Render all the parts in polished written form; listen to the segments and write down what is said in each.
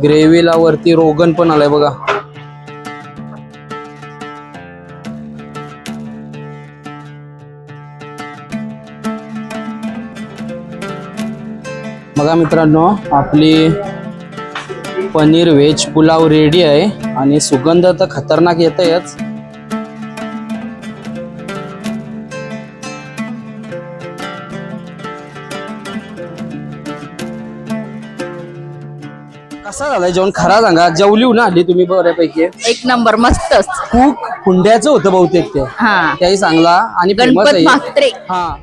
ग्रेव्हीला वरती रोगन पण आलाय बघा. बघा मित्रांनो, आपली पनीर व्हेज पुलाव रेडी आहे आणि सुगंध तर खतरनाक येतच. कसा झालाय जेवण खरा सांगा. जेवलीव ना आली तुम्ही बऱ्यापैकी? एक नंबर मस्तच. खूप हुंड्याचं होतं बहुतेक ते. त्याही चांगला आणि फेमस आहे.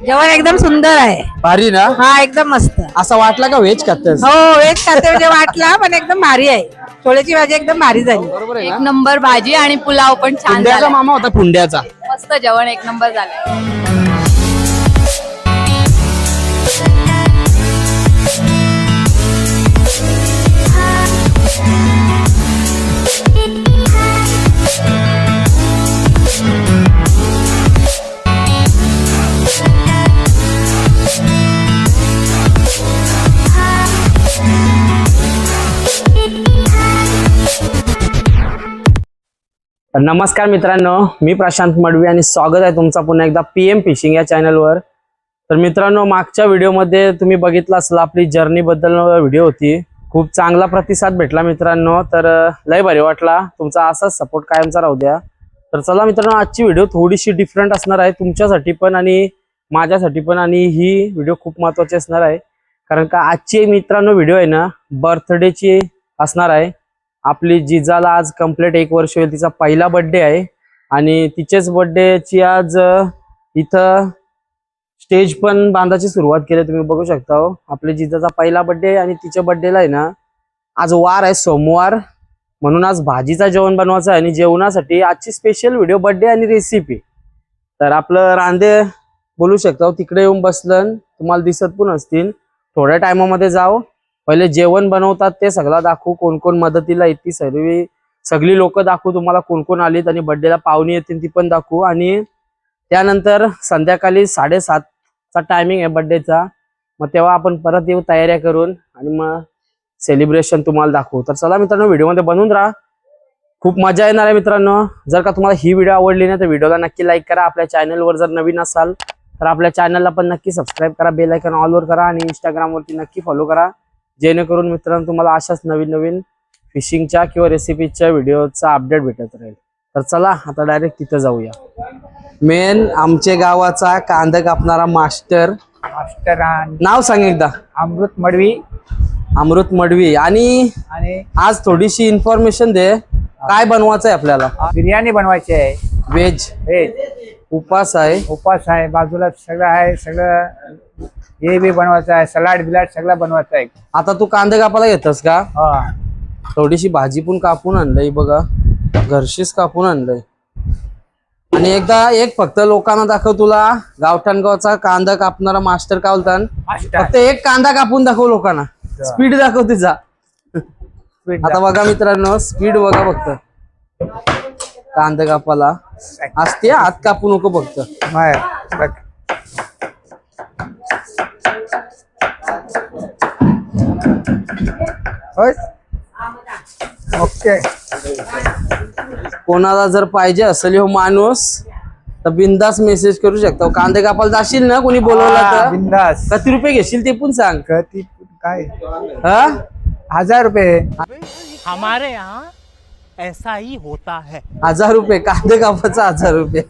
जेवण एकदम सुंदर आहे. भारी ना? हा एकदम मस्त. असं वाटलं का व्हेज खातेस? हो व्हेज खाते म्हणजे वाटला, पण एकदम भारी आहे. छोलेची भाजी एकदम भारी झाली. बरोबर आहे एक नंबर भाजी आणि पुलाव पण छान पुंड्याचा झाला. मामा होता पुंड्याचा. मस्त जेवण एक नंबर झालं. नमस्कार मित्रांनो, मी प्रशांत मडवी आणि स्वागत आहे तुमचा पुन्हा एकदा PM फिशिंग या चॅनलवर. तर मित्रांनो, मागच्या व्हिडिओमध्ये तुम्ही बघितलं असेल आपली जर्नी बद्दल व्हिडिओ होती. खूप चांगला प्रतिसाद भेटला मित्रांनो, तर लय भारी वाटला. तुमचा असाच सपोर्ट कायमचा राहू द्या. तर चला मित्रांनो, आजची व्हिडिओ थोडीशी डिफरंट असणार आहे तुमच्यासाठी पण आणि माझ्यासाठी पण, आणि ही व्हिडिओ खूप महत्त्वाची असणार आहे कारण का आजची मित्रांनो व्हिडिओ आहे ना बर्थडेची असणार आहे. आपली जिजाला आज कंप्लीट 1 वर्ष होईल. तिचा पहिला बर्थडे आहे आणि तिचेच बर्थडेची आज इथं स्टेज पण बांधायची सुरुवात केली. तुम्ही बघू शकता हो, आपल्या जिजाचा पहिला बर्थडे आणि तिच्या बर्थडेला आहे ना आज वार आहे, सोमवार, म्हणून आज भाजीचा जेवण बनवायचं आहे आणि जेवणासाठी आजची स्पेशल व्हिडिओ बर्थडे आणि रेसिपी. तर आपलं रांदे बोलू शकता तिकडे येऊन बसलं, तुम्हाला दिसत पण असतील. थोड्या टायमामध्ये जाऊ, पहिले जेवण बनवतात ते सगळं दाखवू, कोण कोण मदतीला येते सगळी लोक दाखवू तुम्हाला, कोण कोण आलीत आणि बर्थडेला पाहुणे येतील ती पण दाखवू. आणि त्यानंतर संध्याकाळी 7:30चा टायमिंग आहे बर्थडेचा, मग तेव्हा आपण परत येऊ तयाऱ्या करून आणि मग सेलिब्रेशन तुम्हाला दाखवू. तर चला मित्रांनो, व्हिडिओमध्ये बनवून राहा, खूप मजा येणार आहे मित्रांनो. जर का तुम्हाला ही व्हिडिओ आवडली ना तर व्हिडिओला नक्की लाईक करा. आपल्या चॅनलवर जर नवीन असाल तर आपल्या चॅनलला पण नक्की सबस्क्राईब करा, बेल आयकॉन ऑलवर करा आणि इंस्टाग्रामवरती नक्की फॉलो करा, जेणेकरून मित्रांनो तुम्हाला अशाच नवीन नवीन फिशिंगच्या किंवा रेसिपीच्या व्हिडिओचा अपडेट भेटत राहील. तर चला आता डायरेक्ट तिथं जाऊया. मेन आमच्या गावाचा कांदा कापणारा मास्टर नाव सांग एकदा. अमृत मडवी. अमृत मडवी. आणि आज थोडीशी इन्फॉर्मेशन दे, काय बनवायचं आहे आपल्याला? बिर्याणी बनवायची आहे. व्हेज. उपास आहे, बाजूला सगळं आहे, सगळं हे बी बनवायचं आहे, सलाड बिलाड सगळं बनवायचं आहे. आता तू कांदे कापायला घेतस का? थोडीशी भाजी पण कापून आणलंय बघा, घरशीच कापून आणलंय. आणि एकदा एक फक्त लोकांना दाखव, तुला गावठाणगावचा कांदा कापणारा मास्टर का बोलतात, फक्त एक कांदा कापून दाखव लोकांना, स्पीड दाखव तिचा. आता बघा मित्रांनो, स्पीड बघा फक्त कांदा कापाला असते, हात कापू नको फक्त. ओके. कोणाला जर पाहिजे असेल हो माणूस तर बिंदास मेसेज करू शकता. कांदे कापायला जाशील ना कोणी बोलवला तर बिंदास. किती रुपये घेशील ते पण सांग. काय? 1000 रुपये. हमारे यहाँ ऐसा ही होता है. 1000 रुपये कांदे कापायचा 1000 रुपये.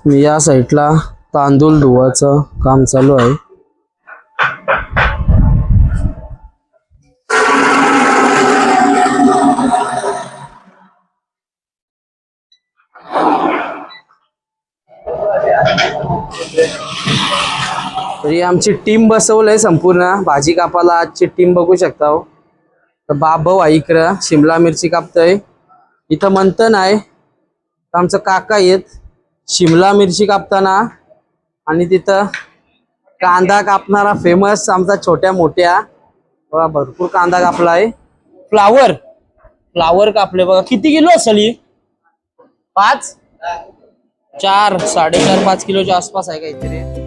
मी या साईडला तांदूळ धुवाचं काम चालू आहे. तरी आमची टीम बसवलंय संपूर्ण भाजी कापाला. आजची टीम बघू शकता हो. तर बाबा इकडं शिमला मिरची कापतय. इथं मंथन आहे, आमचं काका येत शिमला मिरची कापताना, आणि तिथं कांदा कापणारा फेमस आमचा छोट्या मोठ्या बघा, भरपूर कांदा कापलाय. फ्लावर कापले बघा. किती किलो असेल ही? 5, 4, 4.5, 5 किलोच्या आसपास आहे काहीतरी.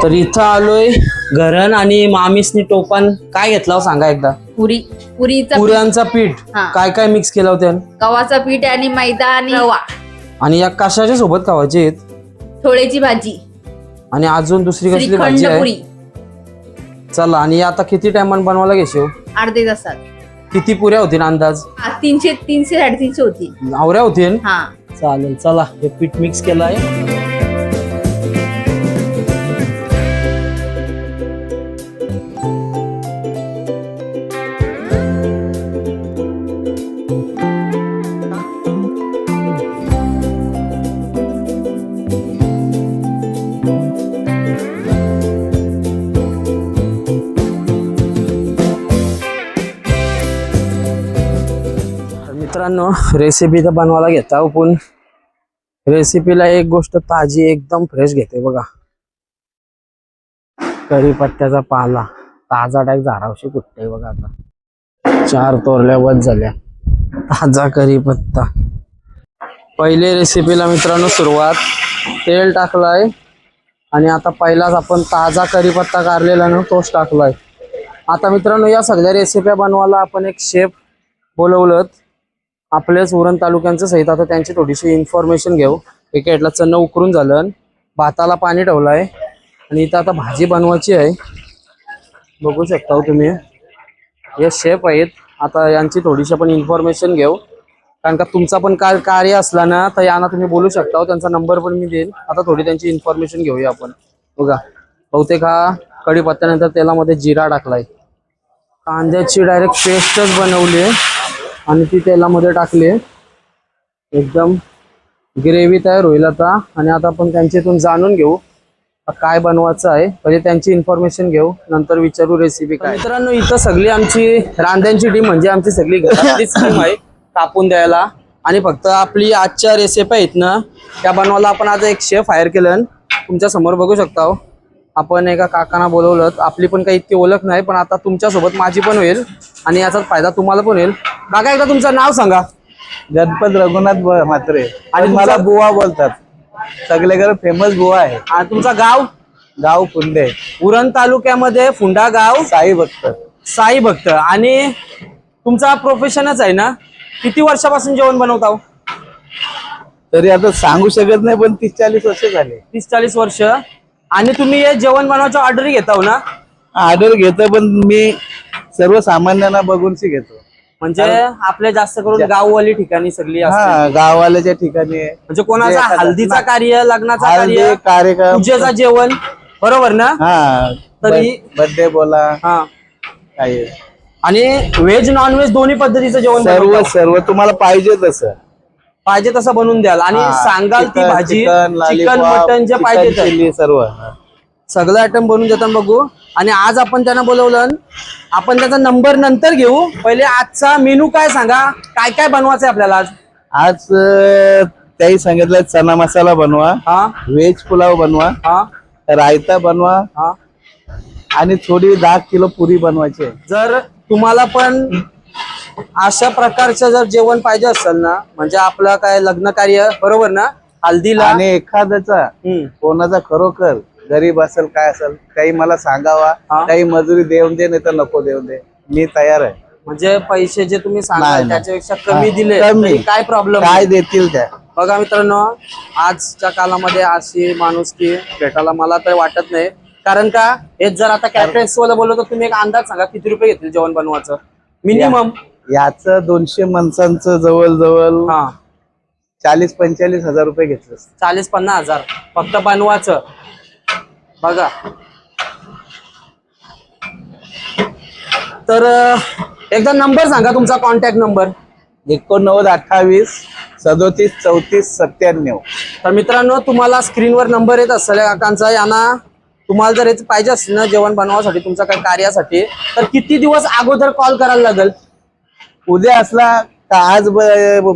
तर इथं आलोय घरण आणि मामीसनी टोपण काय घेतला हो सांगा एकदा. पुरीचं पुऱ्यांचा पीठ हा. काय काय मिक्स केलं होतं गव्हाचं पीठ आणि मैदा आणि रवा, आणि या कशाच्या सोबत खावायचे आहेत छोळेची भाजी, आणि अजून दुसरी कसली भाजी श्रीखंड आहे. पुरी. चला, आणि आता किती टायमान बनवायला घेशील? अर्धे तासात. किती पुऱ्या होतील अंदाज? 300 350 होती. आवऱ्या होतील. हा. चालेल, चला हे पीठ मिक्स केलंय. मित्रांनो, रेसिपी तर बनवायला घेता पण रेसिपीला एक गोष्ट ताजी एकदम फ्रेश घेते बघा. कढीपत्त्याचा पाला ताजा टाक झारावशी कुठे बघा. आता 4 तोरल्या बस झाल्या. ताजा कढीपत्ता. पहिले रेसिपीला मित्रांनो सुरुवात, तेल टाकलाय आणि आता पहिलाच आपण ताजा कढीपत्ता काढलेला ना तोच टाकलाय. आता मित्रांनो, या सगळ्या रेसिप्या बनवायला आपण एक शेफ बोलवलं आपल्याच उरण तालुक्यांचं सहित. आता त्यांची थोडीशी इन्फॉर्मेशन घेऊ. एका हेटला चन्न उकरून झालं, भाताला पाणी ठेवलंय आणि इथं आता भाजी बनवायची आहे. बघू शकता हो तुम्ही, हे शेफ आहेत. आता यांची थोडीशी आपण इन्फॉर्मेशन घेऊ, कारण का तुमचा पण कार्य असला ना तर यांना तुम्ही बोलू शकता. त्यांचा नंबर पण मी देईल. आता थोडी त्यांची इन्फॉर्मेशन घेऊया आपण. बघा, बहुतेक हा कढीपत्त्यानंतर तेलामध्ये जिरा टाकलाय, कांद्याची डायरेक्ट पेस्टच बनवली आणि ती तेलामध्ये टाकली. एकदम ग्रेव्ही तयार होईल आता. आणि आता आपण त्यांच्यातून जाणून घेऊ काय बनवायचं आहे. पहिले त्यांची इन्फॉर्मेशन घेऊ, नंतर विचारू रेसिपी काय. मित्रांनो, इथं सगळी आमची रांध्यांची टीम म्हणजे आमची सगळी घरातलीच टीम आहे कापून द्यायला. आणि फक्त आपली आजच्या रेसिपी आहेत ना त्या बनवायला आपण आज एक शेफ हायर केलं. तुमच्या समोर बघू शकता हो, आपण एका काकांना बोलवलं. आपली पण काही इतकी ओळख नाही, पण आता तुमच्यासोबत माझी पण होईल आणि याचा फायदा तुम्हाला पण होईल. काका, एकदा तुमचं नाव सांगा. गणपत रघुनाथ म्हात्रे. आणि आणि मला तुमचा- बुवा बोलतात. सगळीकडे फेमस बुवा आहे. आणि तुमचं गाव? गाव फुंडे, उरण तालुक्यामध्ये फुंडा गाव, साई भक्त. साई भक्त. आणि तुमचा प्रोफेशनच आहे ना? किती वर्षापासून जेवण बनवता? तरी आता सांगू शकत नाही, पण 30-40 वर्ष झाले. 30-40 वर्ष. आणि तुम्ही हे जेवण बनवायच्या ऑर्डरी घेता ना? ऑर्डर घेतो, पण मी सर्वसामान्यांना बघूनशी घेतो. म्हणजे आपले जास्त करून गाववाली ठिकाणी सगळी असते. हा, गावाल्याच्या ठिकाणी म्हणजे कोणाचा एखादा- हल्दीचा कार्य, लग्नाचा हळदी कार्य, कार्यक्रम, पूजेचा जेवण, बरोबर ना? हा, तरी- बर्थडे बोला, हा. काही आणि व्हेज नॉन व्हेज दोन्ही पद्धतीचं जेवण सर्व बनवता. सर्व तुम्हाला पाहिजे तसं पाहिजे तसं बनवून द्याल. आणि हा, सांगाल ती चिकन- भाजी, चिकन, चिकन लॉलीपॉप, मटन जे चिकन पाहिजे ते चिली सर्व. सगळं आयटम बनवून देतात बघू. आणि आज आपण त्यांना बोलवलं, आपण त्याचा नंबर नंतर घेऊ. पहिले आजचा मेनू काय सांगा, काय काय बनवायचं आहे आपल्याला आज? आज त्याही सांगितलं चना मसाला बनवा, हा व्हेज पुलाव बनवा, हा रायता बनवा हा. आणि थोडी 10 किलो पुरी बनवायची आहे. जर तुम्हाला पण अशा प्रकारचं जर जेवण पाहिजे असेल ना, म्हणजे आपलं काय लग्न कार्य, बरोबर ना, हल्दीला आणि एखाद्याचा कोणाचा खरोखर गरीब असेल काय असेल काही मला सांगावा. हा. काही मजुरी देऊन दे, नाही तर नको देऊन दे, मी तयार आहे. म्हणजे पैसे जे तुम्ही नाही, सांगाल नाही. त्याच्यापेक्षा कमी हा, दिले कमी. तरी काय प्रॉब्लेम काय देतील त्या. बघा मित्रांनो, आजच्या कालामध्ये अशी माणुसकी भेटायला मला तर वाटत नाही. कारण का, हेच जर आता कॅटरेक्स वाला बोललो तर तुम्ही एक अंदाज सांगा किती रुपये घेतील जेवण बनवायचं मिनिमम? याचं 200 माणसांचं जवळजवळ हा, 40-45 हजार रुपये घेतलं. 40-50 हजार फक्त बनवायचं. बघा, तर एकदा नंबर सांगा तुमचा, कॉन्टॅक्ट नंबर. 8928 37 34 97. तर मित्रांनो, तुम्हाला स्क्रीनवर नंबर येत असेल काकांचा. यांना तुम्हाला जर याचं पाहिजे असेल ना जेवण बनवासाठी, तुमच्या काही कार्यासाठी, तर किती दिवस अगोदर कॉल करायला लागेल? उद्या असला का आज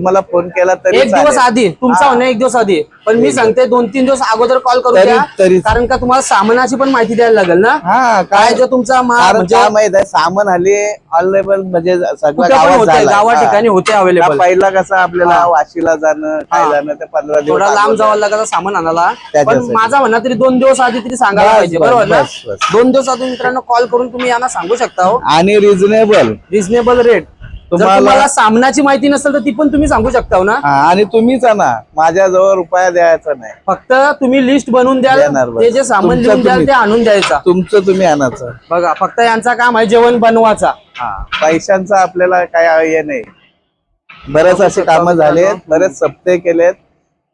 मला फोन केला तरी एक दिवस चालेल? आधी तुमचा म्हणणं एक दिवस आधी, पण मी सांगते 2-3 दिवस अगोदर कॉल करू द्या, तरी- कारण का तुम्हाला सामानाची पण माहिती द्यायला लागेल ना. हा काय काय जो तुमचा कारण म्हणजे काय माहित आहे, सामान हल्ली अवेलेबल म्हणजे सगळ्या कुठे पण गावात होते, झालंय. गावा हा. ठिकाणी होते अवेलेबल. पहिला कसं आपल्याला हा. वाशीला जाणं काय हा. जाणं ते 15 दिवस थोडा लांब अगोदर. जावं लागत सामान आणायला, पण त्याच्यासाठी. माझा म्हणणं तरी 2 दिवस आधी तरी सांगायला बस, पाहिजे, बस, बरोबर ना. बस, बस. 2 दिवस आधी मित्रांनो कॉल करून तुम्ही यांना सांगू शकता हो, आणि रिझनेबल रिझनेबल रेट. तुम्हाला सामनाची माहिती नसेल तर ती पण तुम्ही सांगू शकता हो ना. आणि तुम्हीच आणा, माझ्याजवळ रुपया द्यायचा नाही, फक्त तुम्ही लिस्ट बनवून द्याल, देणार बस. ते जे सामान तुमचं लिहून द्याल तुम्ही. ते आणून द्यायचा. तुमचं तुम्ही आणायचं. बघा फक्त यांचा काम आहे जेवण बनवायचा. हा पैशांचा आपल्याला काय हे नाही. बरेच असे काम झालेत, बरेच सप्ते केलेत.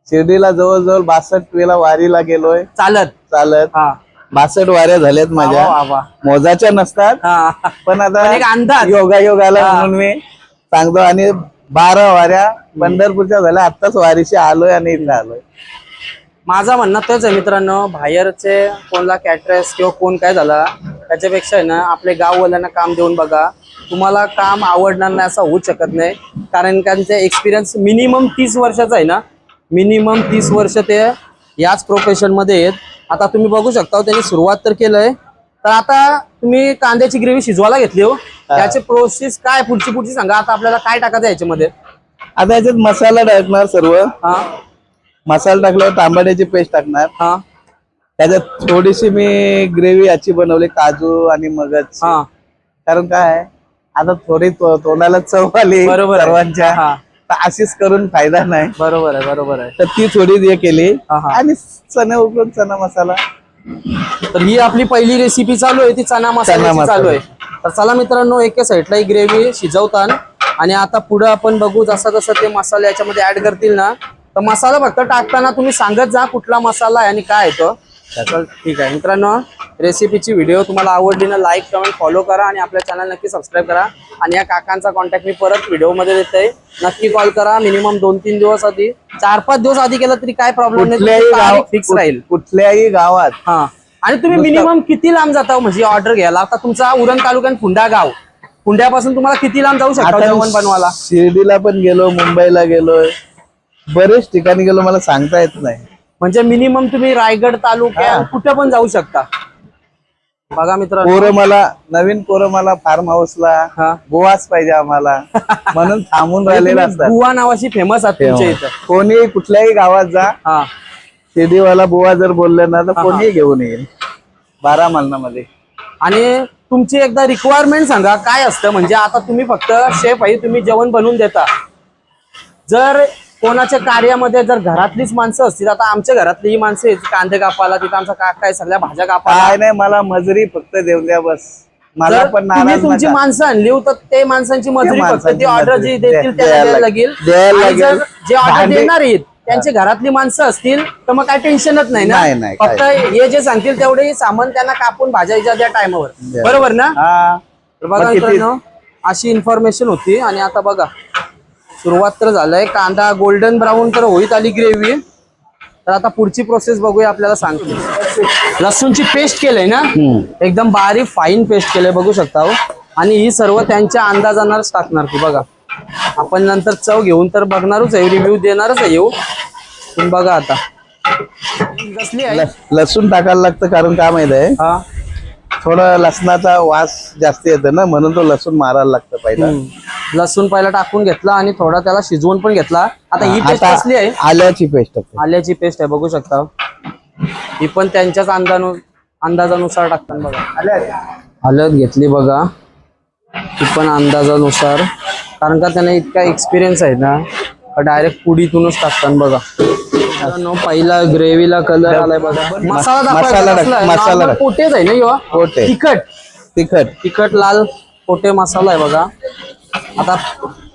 शिर्डीला जवळजवळ 62 वेळा वारीला गेलोय चालत. चालत. हा 62 वाऱ्या झाल्यात माझ्या, वा, वा, वा. मोजाच्या नसतात हा. पण आता पण एक अंदाज. योगायोग आला हा. म्हणून मी सांगतो. आणि 12 वाऱ्या पंढरपूरच्या झाल्या, आत्ताच वारीशी आलोय आणि इथं आलोय. माझा म्हणणं तोच आहे मित्रांनो, बाहेरचे कोणला कॅटरेस किंवा कोण काय झाला त्याच्यापेक्षा आहे ना, आपले गाववाल्यांना काम देऊन बघा. तुम्हाला काम आवडणार नाही असं होऊच शकत नाही, कारण त्यांचा एक्सपिरियन्स मिनिमम 30 वर्षाचा आहे ना. मिनिमम 30 वर्ष ते याच प्रोफेशन मध्ये आहेत. आता तुम्ही बघू शकता त्यांनी सुरुवात तर केलंय. तर आता तुम्ही कांद्याची ग्रेव्ही शिजवायला घेतली हो, याची प्रोसेस काय पुढची सांगा. आता आपल्याला काय टाकायचं याच्यामध्ये. आता याच्यात मसाला टाकणार सर्व. हा मसाला टाकल्यावर तांबड्याची पेस्ट टाकणार. हा त्याच्यात थोडीशी मी ग्रेव्ही याची बनवली, काजू आणि मगज. हा कारण काय आहे, आता थोडी तोंडाला चव आली बरोबर आहे. सर्वांच्या, हा. तर अशीच करून फायदा नाही. बरोबर आहे, बरोबर आहे. तर ती थोडी हे केली हा, हा. आणि चणे उकडून चना मसाला. तर ही आपली पहिली रेसिपी चालू आहे, ती चना मसाल्याची मसाला. चालू आहे. तर चला मित्रांनो, एका साईडला ही ग्रेव्ही शिजवताना आणि आता पुढे आपण बघू जसं जसं ते मसाले याच्यामध्ये ऍड करतील ना, तर मसाला फक्त टाकताना तुम्ही सांगत जा कुठला मसाला आहे आणि काय आहे तो. तर ठीक आहे मित्रांनो, रेसिपीची व्हिडिओ तुम्हाला आवडली ना, लाईक कमेंट फॉलो करा आणि आपल्या चॅनल नक्की सबस्क्राईब करा. आणि या काकांचा कॉन्टॅक्ट मी परत व्हिडिओमध्ये देतोय, नक्की कॉल करा. मिनिमम 2-3 दिवस आधी, 4-5 दिवस आधी केला तरी काय प्रॉब्लेम कुठल्याही नाही, फिक्स राहील. कुठल्याही गावात. हा. आणि तुम्ही मिनिमम किती लांब जाता म्हणजे ऑर्डर घ्यायला. आता तुमचा उरण तालुक्यात फुंडा गाव, फुंड्यापासून तुम्हाला किती लांब जाऊ शकता जेवण बनवायला. शिर्डीला पण गेलो, मुंबईला गेलोय, बरेच ठिकाणी गेलो, मला सांगता येत नाही. म्हणजे मिनिमम तुम्ही रायगड तालुक्यात कुठे पण जाऊ शकता. बघा मित्रांनो, नवीन मला फार्म हाऊसला हा. गोवाच पाहिजे आम्हाला, म्हणून थांबून राहिलेला असतात. बुवा नावाची फेमस आहे तुमच्या इथं. कोणी कुठल्याही गावात जा, हा शिर्डीवाला बुवा जर बोलले ना तर कोणी घेऊन येईल 12 महिन्यामध्ये. आणि तुमची एकदा रिक्वायरमेंट सांगा काय असतं. म्हणजे आता तुम्ही फक्त शेफ आहे, तुम्ही जेवण बनवून देता. जर कोणाच्या कार्यामध्ये जर घरातलीच माणसं असतील, आता आमच्या घरातली ही माणसं आहेत, कांदे कापायला, तिथं आमचा काका आहे, सगळ्या भाज्या कापायला. काय नाही, मला मजुरी फक्त देऊन द्या बस. मला जर पण तुम्ही नाराज तुमची नका. माणसं आणली तर ते माणसांची मजुरी फक्त माणसांची ती ऑर्डर मजुरी जी देतील त्याला द्यायला द्यायला लागेल. द्यायला आणि जर लागेल. जे ऑर्डर भांडी- देणार आहेत त्यांची घरातली माणसं असतील तर मग काय टेन्शनच नाही नाही, ना. नाही, फक्त हे जे सांगतील तेवढे सामान त्यांना कापून भाजायच्या त्या टायमावर, द्या. बरोबर ना. हा. तर बघा मग किती- मित्रांनो, अशी इन्फॉर्मेशन होती. आणि आता बघा सुरुवात तर झालंय, कांदा गोल्डन ब्राऊन तर होईत आली ग्रेव्ही. तर आता पुढची प्रोसेस बघूया, आपल्याला सांगते. लसूणची पेस्ट केलंय ना, एकदम बारीक फाईन पेस्ट केलंय बघू शकता हो. आणि ही सर्व त्यांच्या अंदाजानच टाकणार ती. बघा आपण नंतर चव घेऊन तर बघणारच आहे, रिव्ह्यू देणारच आहे येऊ. तुम्ही बघा आता कसली आहे. लसूण टाकायला लागतं, कारण काय माहित आहे, हा थोडा लसणाचा वास जास्त येतो ना, म्हणून तो लसूण मारायला लागतं पहिला. लसूण पहिला टाकून घेतला आणि थोडा त्याला शिजवून पण घेतला. आता ही पेस्ट आता कसली आहे. आल्याची पेस्ट टाकतो. आल्याची पेस्ट आहे बघू शकता. ही पण त्यांच्याच अंदाजानुसार टाकतात बघा. हळद घेतली बघा, ही पण अंदाजानुसार, कारण का त्यांना इतका एक्सपिरियन्स आहे ना, डायरेक्ट पुडीतूनच टाकतात बघा. पहिला ग्रेव्हीला कलर आलाय बघा. मसाला मसाला टाक- मसाला टाक. पोटेच आहे ना ह्यो? पोटे. तिखट लाल पोटे मसाला आहे बघा. आता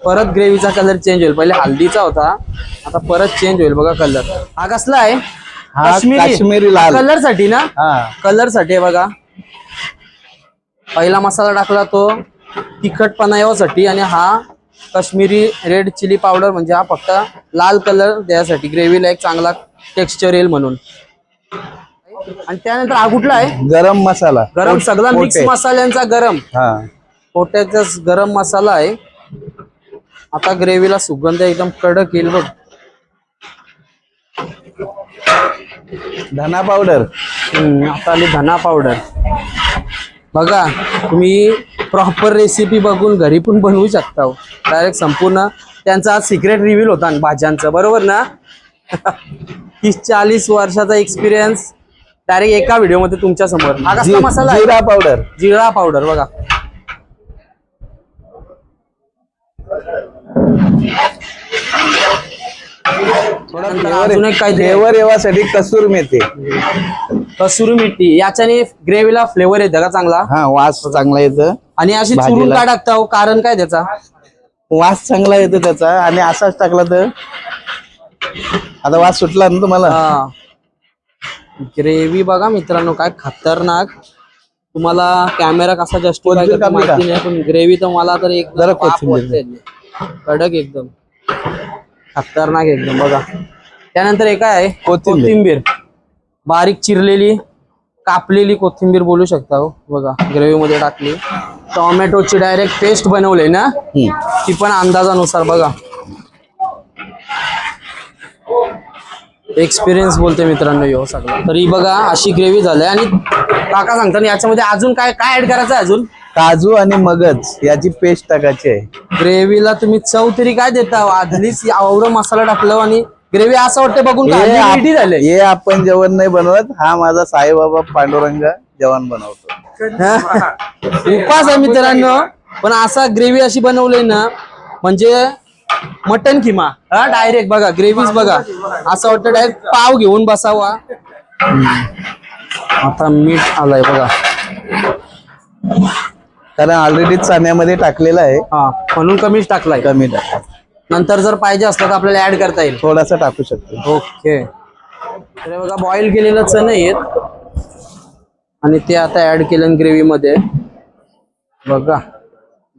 परत ग्रेव्हीचा कलर चेंज होईल. पहिले हल्दीचा होता, आता परत चेंज होईल बघा कलर. हा कसला आहे. हा काश्मीरी लाल. कलर साठी ना, हा. कलर साठी बघा. पहिला मसाला टाकला तो तिखटपणा यासाठी, आणि हा काश्मीरी रेड चिली पावडर म्हणजे हा फक्त लाल कलर द्यासाठी, ग्रेव्हीला एक चांगला टेक्स्चर येईल म्हणून. आणि त्यानंतर हा कुठला आहे. गरम मसाला. गरम, सगळा मिक्स पोटे. मसाल्यांचा गरम, हा. पोट्याचा गरम मसाला आहे. आता ग्रेव्हीला सुगंध एकदम कडक येईल बघ. धना पावडर. आता आली धना पावडर. बघा तुम्ही प्रॉपर रेसिपी बघून घरी पण बनवू शकता. डायरेक्ट संपूर्ण त्यांचा आज सिक्रेट रिव्हील होता भाज्यांचं, बरोबर ना? 30-40 वर्षाचा एक्सपिरियन्स डायरेक्ट एका व्हिडिओ मध्ये तुमच्या समोर. हा कसला मसाला आहे? जिरा पावडर. जिरा पावडर बघा. अजून एक काय फ्लेवर येवासाठी कसूर मेथी. कसुरी मेथी. याच्याने ग्रेव्हीला फ्लेवर येतं का चांगला? हा, वास चांगला येतं. आणि अशी चुरून भाजीला. का टाकता हो? कारण काय त्याचा? वास चांगला येतो त्याचा. आणि असाच टाकला तर आता वास सुटला ना तुम्हाला. ग्रेव्ही बघा मित्रांनो काय खतरनाक. तुम्हाला कॅमेरा कसा जस्ट कोथिंबीर कापली का? नाही, पण ग्रेव्ही तर मला तर एकदम जरा पाप कोथिंबीर. वाटते. कडक एकदम खतरनाक एकदम. बघा त्यानंतर एक आहे कोथिंबीर. बारीक चिरलेली कापलेली कोथिंबीर बोलू शकता हो. बघा ग्रेव्ही मध्ये टाकली. टोमॅटोची डायरेक्ट पेस्ट बनवली ना, ती पण अंदाजानुसार. बघा एक्सपिरियन्स बोलते मित्रांनो यो सगळं. तरी बघा अशी ग्रेव्ही झाली. आणि काका सांगतात याच्यामध्ये अजून काय काय ऍड करायचं आहे? अजून काजू आणि मगज याची पेस्ट टाकायची आहे. ग्रेव्हीला तुम्ही चव तरी काय देता? आधलीच एवढं मसाला टाकलं आणि ग्रेव्ही असं वाटतं बघून रेडी झाले. हे आपण जेवण नाही बनवत. हा माझा साईबाबा पांडुरंग जेवण बनवतो. उपास आहे मित्रांनो. पण असा ग्रेव्ही अशी बनवली ना म्हणजे मटन किमा. हा डायरेक्ट बघा ग्रेव्हीच बघा असं वाटतं डायरेक्ट पाव घेऊन बसावा. आता मीठ आलंय बघा. कारण ऑलरेडी चण्यामध्ये टाकलेला आहे. हा म्हणून कमीच टाकलाय. कमी टाका. नंतर जर पाहिजे असलं तर आपल्याला ऍड करता येईल. थोडासा टाकू शकतो. ओके. तर बघा बॉईल केलेलं चणा आहेत आणि ते आता ऍड केलं ग्रेव्ही मध्ये. बघा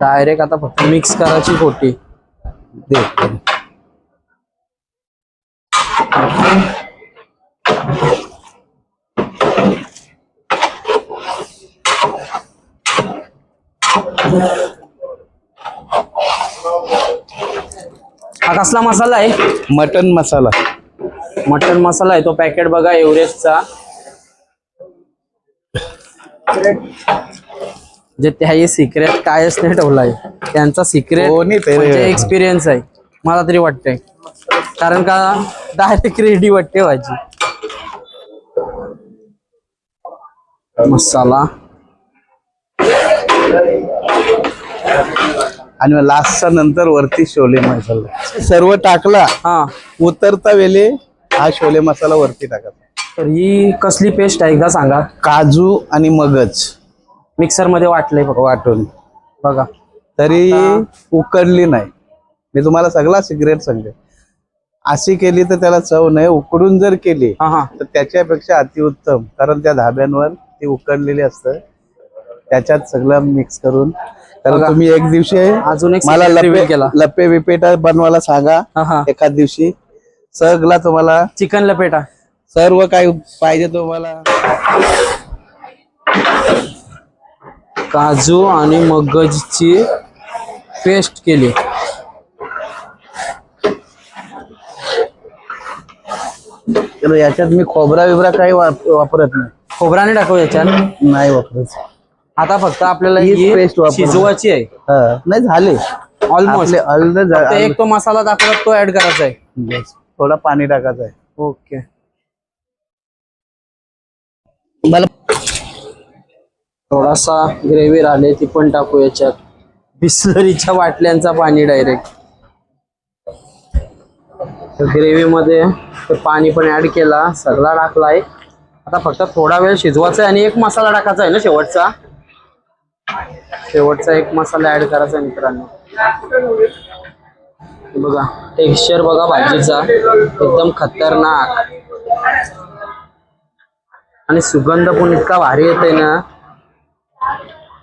डायरेक्ट आता फक्त मिक्स करायची फोटी. दे. हा कसला मसाला आहे? मटन मसाला. मटन मसाला आहे तो पॅकेट बघा एव्हरेस्टचा. जे त्याही सिक्रेट कायच नाही ठेवलाय. त्यांचा सिक्रेट कोणी ते- म्हणजे एक्सपिरियन्स आहे मला तरी वाटतंय. कारण का डायरेक्ट रेडी वाटते भाजी. मसाला आणि लास्टच्या नंतर वरती शोले मसाला सर्व टाकला. हा. उतरता वेळी हा शोले मसाला वरती टाकायचा. तर ही कसली पेस्ट आहे एकदा सांगा. काजू आणि मगज मिक्सर मध्ये वाटलंय फक्त वाटून. बघा. तरी उकडली नाही. मी तुम्हाला सगळा सिक्रेट सांगते. अशी केली तर त्याला चव नाही. उकडून जर केली हा हा तर त्याच्यापेक्षा अतिउत्तम. कारण त्या धाब्यांवर ती उकडलेली असतं. त्याच्यात सगळं मिक्स करून. तर बघा. तुम्ही एक दिवशी अजून एक मला secret reveal केला. लपे विपेटा बनवायला सांगा. हा हा एखाद दिवशी सगळा तुम्हाला चिकन लपेटा सर्व काही पाहिजे तुम्हाला. काजू आणि मगजची पेस्ट केली. तर याच्यात मी खोबरा बिबरा काही वापरत नाही. खोबराने टाकू याच्यात. नाही वापरत. आता फक्त आपल्याला हीच ही paste वापरणार. शिजवायची आहे नाही झाले ऑलमोस्ट. ऑलरेडी. एक तो मसाला दाखवला तो ऍड करायचा आहे. थोडा पाणी टाकायचं आहे. ओके. मला थोडासा ग्रेव्ही राहिले ती पण टाकू याच्यात. बिस्लरीच्या बाटल्यांचा पाणी डायरेक्ट ग्रेव्ही मध्ये ते पाणी पण ऍड केला. सगळा टाकलाय. आता फक्त थोडा वेळ शिजवायचा आहे आणि एक मसाला टाकायचा आहे ना शेवटचा. शेवटचा एक मसाला ऍड करायचा आहे मित्रांनो. बघा टेक्स्चर बघा भाजीचा एकदम खतरनाक. आणि सुगंध पण इतका भारी येते ना.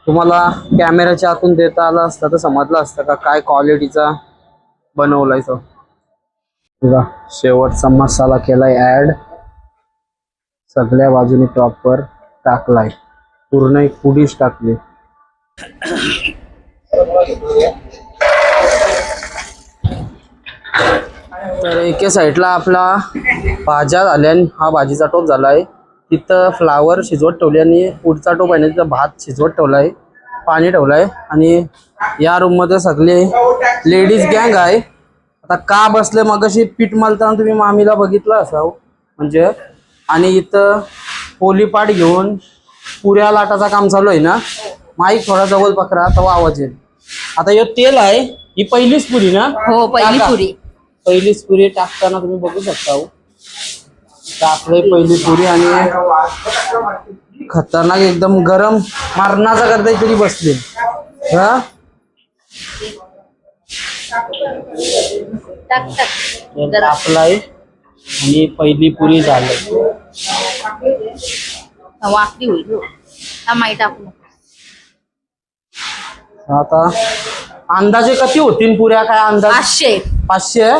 तुम्हाला कॅमेऱ्याच्या आतून देता आला असता तर समजलं असतं का काय क्वालिटीचा बनवलाय तो. बघा शेवटचा मसाला केलाय ऍड. सगळ्या बाजूने प्रॉपर टाकलाय. पूर्ण एक पुडीच टाकली. तर एके साईडला आपला भाज्या झाल्या आणि हा भाजीचा टोप झालाय. तिथं फ्लावर शिजवत ठेवली आणि पुढचा टोप आहे ना तिथं भात शिजवत ठेवलाय, पाणी ठेवलंय. आणि या रूम मध्ये सगळे लेडीज गँग आहे. आता का बसले मगाशी पीठ मलताना तुम्ही मामीला बघितलं असावं म्हणजे. आणि इथं पोलीपाट घेऊन पुऱ्या लाटाचा काम चालू आहे ना. माईक थोडा जवळ पकरा तेव्हा आवाज येईल. आता हे तेल आहे, ही पहिलीच पुरी ना. हो पहिली टाका. पुरी. पहिलीच पुरी टाकताना तुम्ही बघू शकता. टाकले पहिली पुरी आणि खतरनाक एकदम गरम मारणाचा करता तरी बसले. हा टाक टाक. जरा. आपलाय आणि पहिली पुरी झाली. वाकडी होईल. हा माई टाकू. आता अंदाजे किती होतील पुऱ्या, काय अंदाज? 500. 500.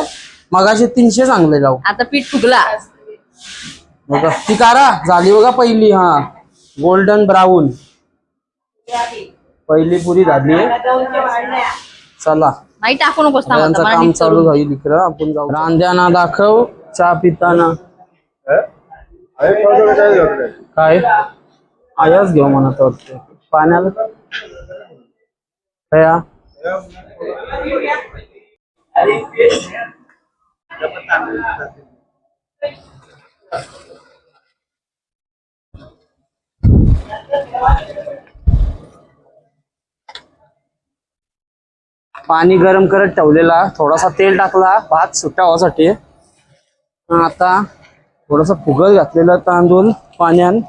मगाशी 300 चांगले लावू. आता पीठ फुगला. बघा ती कारा झाली बघा पहिली. हा गोल्डन ब्राऊन पहिली पुरी झाली. चला माई टाकू नकोस. थांब यांचं आता, मला काम नीट चालू करू. होईल इकडं. आपण जाऊ. रांध्याना दाखव चहा पिताना. काय आयाच घेऊ म्हणत होते पाण्याला कया. पाणी गरम करत ठेवलेला, थोडासा तेल टाकला भात सुट्टा व्हासाठी. आता थोडासा फुगल घातलेला तांदूळ पाण्यान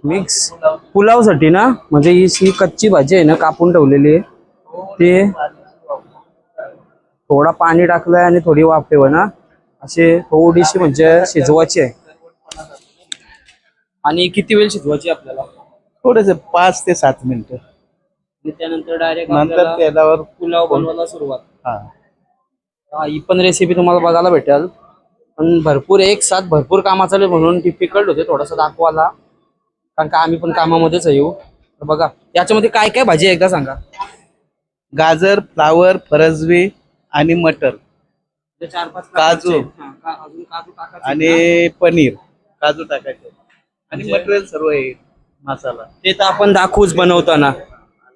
मिक्स पुलावसाठी ना. म्हणजे ही कच्ची भाजी आहे ना कापून ठेवलेली, ते थोडा पाणी टाकलंय आणि थोडी वाफ ठेवा ना. अशी थोडीशी म्हणजे शिजवायची आहे. आणि किती वेळ शिजवायची आपल्याला? थोडेसे 5 ते 7 मिनिटं. आणि त्यानंतर डायरेक्ट नंतर तेलावर पुलाव बनवायला सुरुवात. हा ही पण रेसिपी तुम्हाला बघायला भेटेल. पण भरपूर एक साथ भरपूर कामा चालू म्हणून डिफिकल्ट होते थोडासा दाखवायला, कारण का आम्ही पण कामामध्येच येऊ. तर बघा याच्यामध्ये काय काय भाजी आहे एकदा सांगा. गाजर, फ्लावर, फरसबी आणि मटर, 4-5 काजू. अजून काजू टाकायचे आणि पनीर. काजू टाकायचे आणि मटेरियल सर्व आहे. मसाला ते तर आपण दाखवूच बनवताना.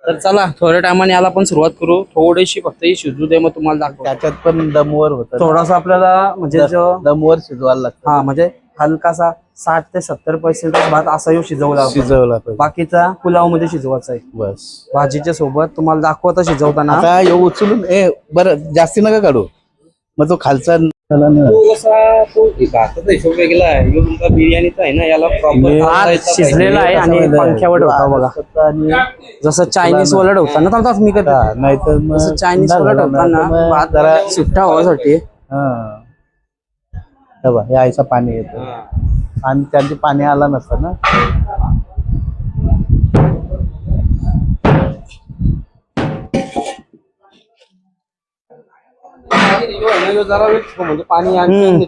तर चला थोड्या टायमाने याला पण सुरुवात करू. थोडीशी फक्त ही शिजू दे, मग तुम्हाला दाखव. त्याच्यात पण दमवर होत. थोडासा आपल्याला म्हणजे जो दमवर शिजवायला लागतं. हा म्हणजे हलकासा 60 ते 70% भात असा येऊ शिजवला. शिजवला पाहिजे. बाकीचा पुलाव मध्ये शिजवायचा आहे बस. भाजीच्या सोबत. तुम्हाला दाखवता शिजवताना. आता येऊ उचलून बरं जास्ती नका काढू, मग तो खालचा भाताचा हिशोब वेगळा आहे. बिर्याणीचा आहे ना, याला प्रॉपर भात शिजलेला आहे आणि पंख्यावर ठेवता बघा. आणि जसं चायनीज वलड होता ना, थांबता मी करता नाहीतर मग चायनीज वलड होताना भात जरा सुट्टा व्हासाठी. हे आईचा पाणी येतं आणि त्यांचे पाणी आला नसतं ना.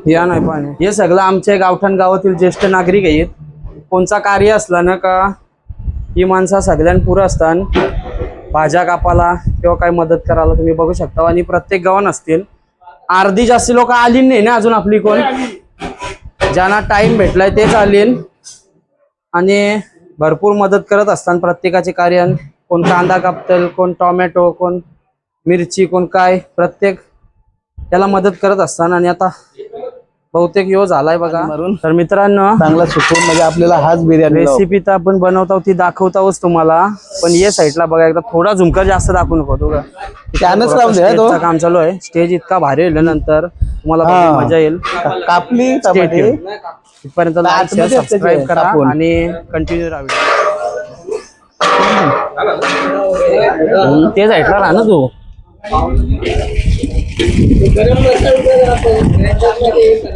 या नाही पाणी. हे सगळं आमच्या गावठाण गावातील ज्येष्ठ नागरिक आहेत. कोणचा कार्य असला ना का ही माणसं सगळ्यांना पुरं असतात. भाज्या कापाला किंवा काय मदत करायला तुम्ही बघू शकता. आणि प्रत्येक गावात असतील. अर्धी जास्ती लोक आली नाही ना अजून आपली. कोण ज्यांना टाइम भेटलाय तेच आलीन आणि भरपूर मदत करत असतात प्रत्येकाचे कार्य. कोण कांदा कापतील, कोण टोमॅटो, कोण मिरची, कोण काय, प्रत्येक त्याला मदत करत असतात. आणि आता बहुतेक यो झालाय बघा. तर मित्रांनो चांगला सुकून म्हणजे आपल्याला हाच बिर्याणी रेसिपी तर आपण बनवतो ती दाखवताच तुम्हाला. पण ये साईडला बघा एकदा थोडा झुमकर जास्त दाखवू नको. स्टेजचं काम चालू आहे. स्टेज इतका भारी होईल नंतर तुम्हाला बघायला मजा येईल. कापली इथपर्यंत लाईक शेअर सबस्क्राईब करा आणि कंटिन्यू राहा. ते साईडला राहा ना तू.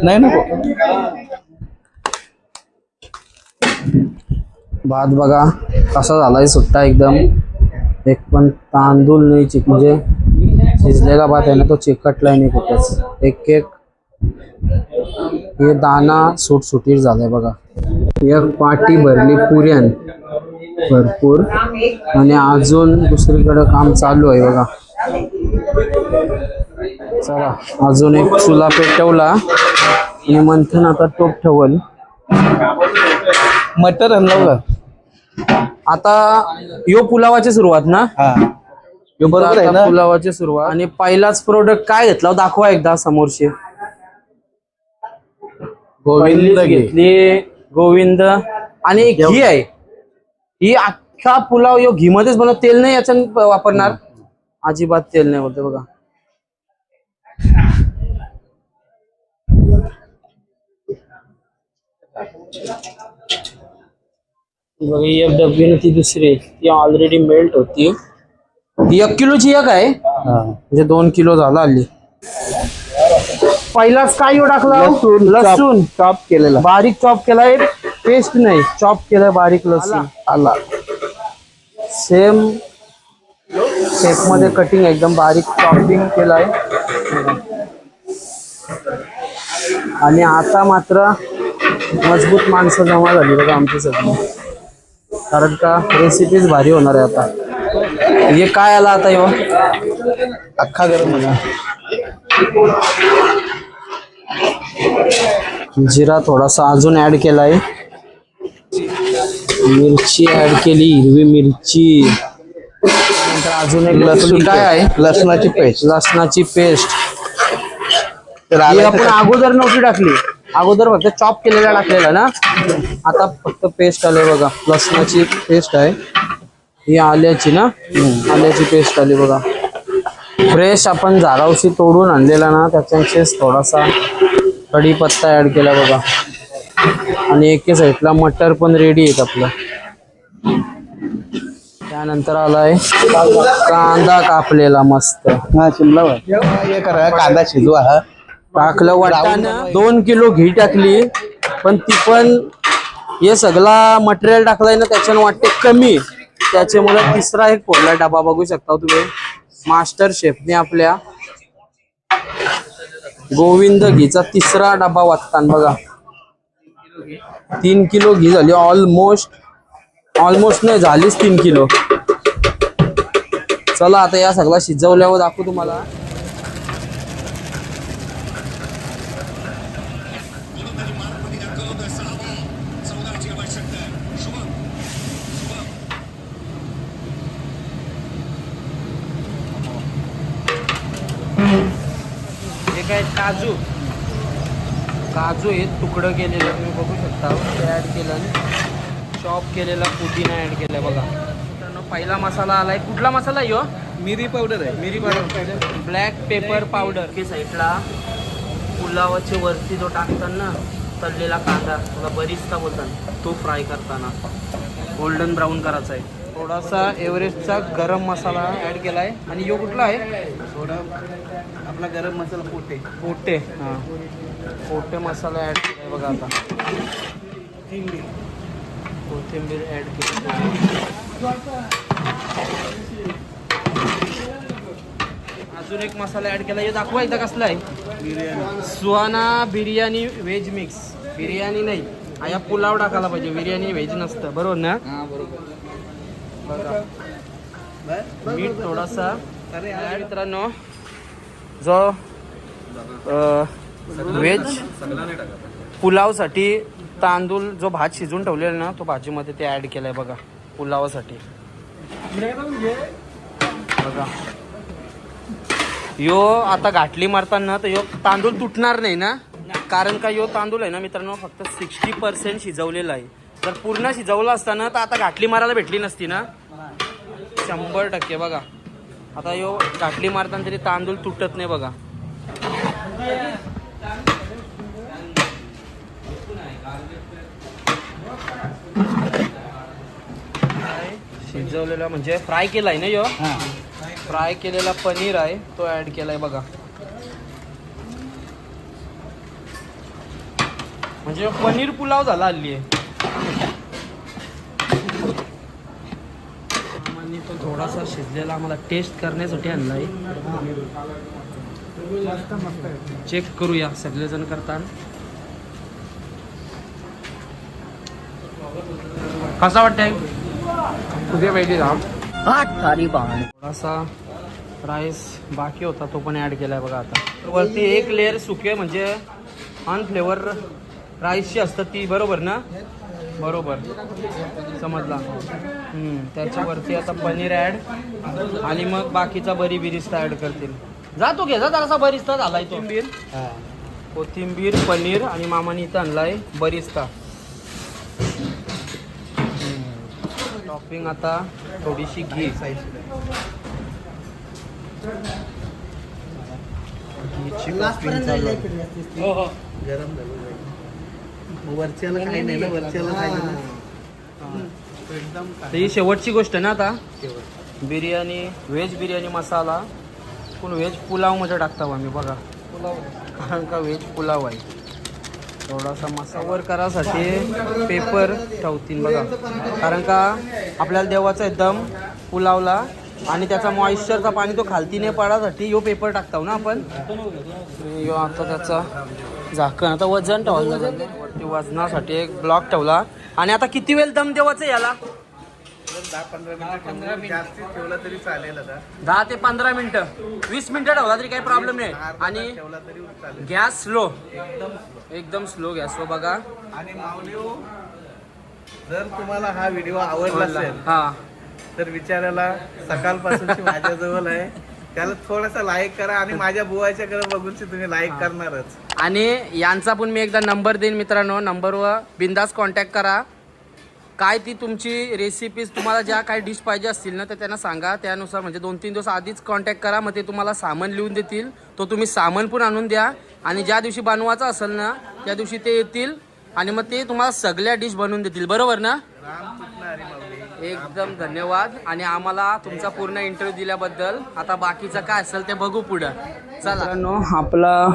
नाही नको. भात बघा कसा झालाय सुट्टा एकदम. एक पण तांदूळ नाही म्हणजे शिजलेला भात आहे ना तो चिकटलाय नाही कुठेच. एक एक हे दाना सुटसुटीत झालाय बघा. एक पाटी भरली पुऱ्यान भरपूर. आणि अजून दुसरीकडे काम चालू आहे बघा. चला अजून एक चुला पेटवला आणि मंथन आता टोप ठेवल. मटर आणलं आता यो पुलावाची सुरुवात ना. हा यो बरोबर आहे आता ना. पुलावाची सुरुवात आणि पहिलाच प्रोडक्ट काय घेतला दाखवा एकदा समोरचे. गोविंद पहिलीच घे. घेतली गोविंद आणि घी आहे. ही अख्खा पुलाव यो घी मध्येच बनव, तेल नाही याच्यात वापरणार अजिबात, तेल नाही बोलते बघा. बघा ही एक डब्बी ना ती दुसरी ती ऑलरेडी मेल्ट होती. ती 1 किलोची एक आहे हा. म्हणजे 2 किलो झाला हल्ली. पहिलाच काय टाकला लसूण चॉप केलेला बारीक चॉप केलाय, पेस्ट नाही चॉप केलाय बारीक लसूण. आला सेम शेप मध्ये कटिंग एकदम बारीक चॉपिंग केलाय. आणि आता मात्र मजबूत माणसं जमा झाली बघा आमची सगळी, कारण का रेसिपीज भारी होणार आहे आता. हे काय आला आता यो अख्खा गरम मसाला. जिरा थोडासा अजून ऍड केलाय, मिरची ऍड केली हिरवी मिरची, नंतर अजून एक लसूण काय आहे लसणाची पेस्ट. लसणाची पेस्ट. तर ही आलं आपण अगोदर नव्हती टाकली, अगोदर फक्त चॉप केलेला टाकलेला ना. आता फक्त पेस्ट आले बघा, लसणाची पेस्ट आहे ही आल्याची ना, आल्याची पेस्ट आली बघा. फ्रेश आपण झाडावशी तोडून आणलेला ना, त्याच्याशीच थोडासा कढीपत्ता ऍड केला बघा. आणि एके साईडला मटर पण रेडी आहेत आपलं. त्यानंतर आलाय कांदा कापलेला मस्त. हा शिमला हे करा, कांदा शिजवा. हा टाकलं वाटाणं 2 किलो घी टाकली, पण ती पण हे सगळा मटेरियल टाकलाय ना त्याच्यानं वाटते कमी, त्याच्यामुळे तिसरा एक फोडला डबा बघू शकता तुम्ही मास्टर शेफने आपल्या. गोविंद घीचा तिसरा डबा वाटताना बघा. 3 किलो घी झाली ऑलमोस्ट नाही झालीच 3 किलो. चला आता या सगळा शिजवल्यावर दाखवू तुम्हाला. हे काय काजू हे तुकडं केलेलं तुम्ही बघू शकता, ते ऍड केलं. चॉप केलेला पुदिना ऍड केला बघा. मित्रांनो पहिला मसाला आलाय, कुठला मसाला यो मिरी पावडर आहे. मिरी पावडर, ब्लॅक पेपर पावडर. की साईडला पुलावाच्या वरती जो टाकताना तळलेला कांदा, थोडा बरिस्ता बोलतात, तो फ्राय करताना गोल्डन ब्राऊन करायचा आहे. थोडासा एव्हरेस्टचा गरम मसाला ऍड केलाय. आणि यो कुठला आहे थोडा आपला गरम मसाला पोटे. पोटे, हां पोटे मसाला ऍड केलाय बघा. आता कोथिंबीर ऍड केली. अजून एक मसाला ऍड केला, हे दाखवा एकदा कसला आहे. Biryani Suhana biryani veg mix. बिर्याणी नाही या पुलाव टाकायला पाहिजे, बिर्याणी व्हेज नसतं, बरोबर ना. हा बरोबर. बघा मीठ थोडासा. मित्रांनो जो व्हेज पुलावसाठी तांदूळ जो भात शिजून ठेवलेला ना, तो भाजीमध्ये ते ऍड केलाय बघा पुलावासाठी. बघा यो आता घाटली मारताना तर यो तांदूळ तुटणार नाही ना, कारण का यो तांदूळ आहे ना मित्रांनो फक्त 60% शिजवलेला आहे. जर पूर्ण शिजवलं असताना तर आता घाटली मारायला भेटली नसती ना. 100% बघा. आता यो घाटली मारताना तरी तांदूळ तुटत नाही बघा. शिजवलेला म्हणजे फ्राय केलाय ना यो. फ्राय केलेला पनीर आहे तो ऍड केलाय बघा. म्हणजे पनीर पुलाव झाला हल्ली. आणि तो थोडासा शिजलेला आम्हाला टेस्ट करण्यासाठी आणलाय. चेक करूया सगळेजण करताना कसा वाटतंय. तुझे पाहिजे थोडासा राईस बाकी होता तो पण ऍड केलाय बघा आता. वरती एक लेअर सुके म्हणजे अनफ्लेवर राईसची असतात ती, बरोबर ना? बरोबर समजला. त्याच्यावरती आता पनीर ऍड आणि मग बाकीचा बरी बिरिस्ता ऍड करतील. जातो घे जा जरासा बरिस्ता झालाय तो. कोथिंबीर पनीर आणि मामाने इथं आणलाय बरिस्ता. टॉपिंग आता थोडीशी घी. वरच्याला काही नाही ना, वरच्याला काही नाही. ही शेवटची गोष्ट आहे ना आता. बिर्याणी व्हेज बिर्याणी मसाला पण व्हेज पुलाव मध्ये टाकता आम्ही बघा, कारण का व्हेज पुलाव आहे. थोडासा मसावर करासाठी पेपर ठेवतील बघा, कारण का आपल्याला देवाचा एकदम पुलावला आणि त्याचा मॉइश्चरचा पाणी तो खालती नाही पडासाठी यो पेपर टाकताव ना आपण. यो आता त्याचा झाकण आता वजन ठेवलं वरती, वजनासाठी एक ब्लॉक ठेवला. आणि आता किती वेळ दम देवाचं याला? 10-15 मिनिटं जास्तीत ठेवला तरी चालेल. आता 10 ते 15 मिनिटं, 20 मिनिटं ठेवला तरी काही प्रॉब्लेम नाही. आणि ठेवला तरी चालेल. गॅस स्लो, एकदम स्लो गॅस बघा. आणि माऊलीओ, जर तुम्हाला हा व्हिडिओ आवडला असेल हा तर विचारायला सकाळपासूनची माझ्याजवळ आहे, त्याला थोडासा लाईक करा. आणि माझ्या बुवाच्या कडे बघून तुम्ही लाईक करणारच. आणि यांचा पण मी एकदा नंबर देईन मित्रांनो, नंबरवर बिंदास कॉन्टॅक्ट करा. काय ती तुमची रेसिपीज तुम्हाला ज्या काही डिश पाहिजे असतील ना, तर त्यांना सांगा. त्यानुसार म्हणजे 2-3 दिवस आधीच कॉन्टॅक्ट करा. मग ते तुम्हाला सामान लिहून देतील, तो तुम्ही सामान पण आणून द्या. आणि ज्या दिवशी बनवायचं असेल ना त्या दिवशी ते येतील आणि मग ते तुम्हाला सगळ्या डिश बनवून देतील, बरोबर ना? एकदम धन्यवाद. आणि आम्हाला तुमचा पूर्ण इंटरव्ह्यू दिल्याबद्दल. आता बाकीचं काय असेल ते बघू पुढं. चला, आपला